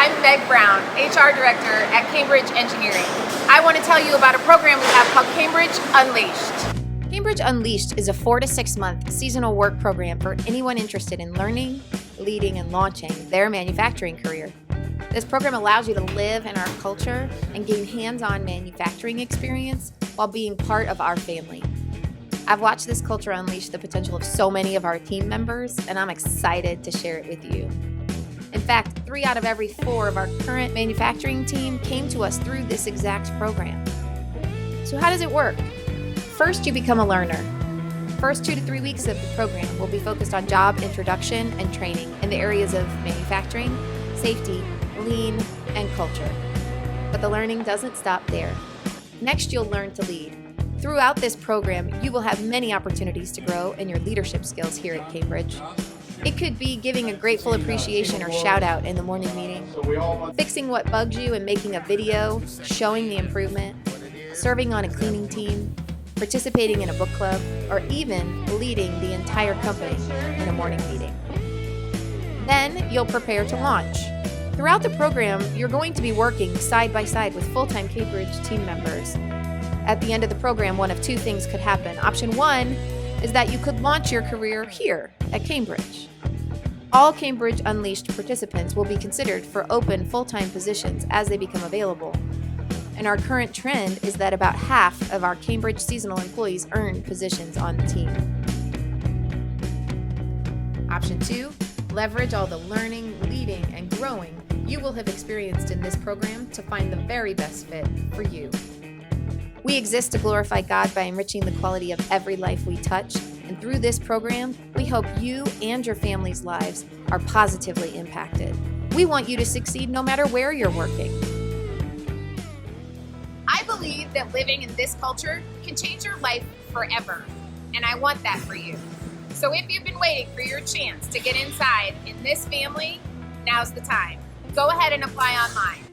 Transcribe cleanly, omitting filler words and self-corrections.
I'm Meg Brown, HR Director at Cambridge Engineering. I want to tell you about a program we have called Cambridge Unleashed. Cambridge Unleashed is a 4 to 6 month seasonal work program for anyone interested in learning, leading, and launching their manufacturing career. This program allows you to live in our culture and gain hands-on manufacturing experience while being part of our family. I've watched this culture unleash the potential of so many of our team members, and I'm excited to share it with you. In fact, 3 out of every 4 of our current manufacturing team came to us through this exact program. So how does it work? First, you become a learner. First 2 to 3 weeks of the program will be focused on job introduction and training in the areas of manufacturing, safety, lean, and culture. But the learning doesn't stop there. Next, you'll learn to lead. Throughout this program, you will have many opportunities to grow in your leadership skills here at Cambridge. It could be giving a grateful appreciation or shout out in the morning meeting, fixing what bugs you and making a video showing the improvement, serving on a cleaning team, participating in a book club, or even leading the entire company in a morning meeting. Then you'll prepare to launch. Throughout the program, you're going to be working side by side with full-time Cambridge team members. At the end of the program, one of 2 things could happen. Option 1 is that you could launch your career here at Cambridge. All Cambridge Unleashed participants will be considered for open full-time positions as they become available. And our current trend is that about half of our Cambridge seasonal employees earn positions on the team. Option 2, leverage all the learning, leading, and growing you will have experienced in this program to find the very best fit for you. We exist to glorify God by enriching the quality of every life we touch, and through this program, we hope you and your family's lives are positively impacted. We want you to succeed no matter where you're working. I believe that living in this culture can change your life forever, and I want that for you. So if you've been waiting for your chance to get inside in this family, now's the time. Go ahead and apply online.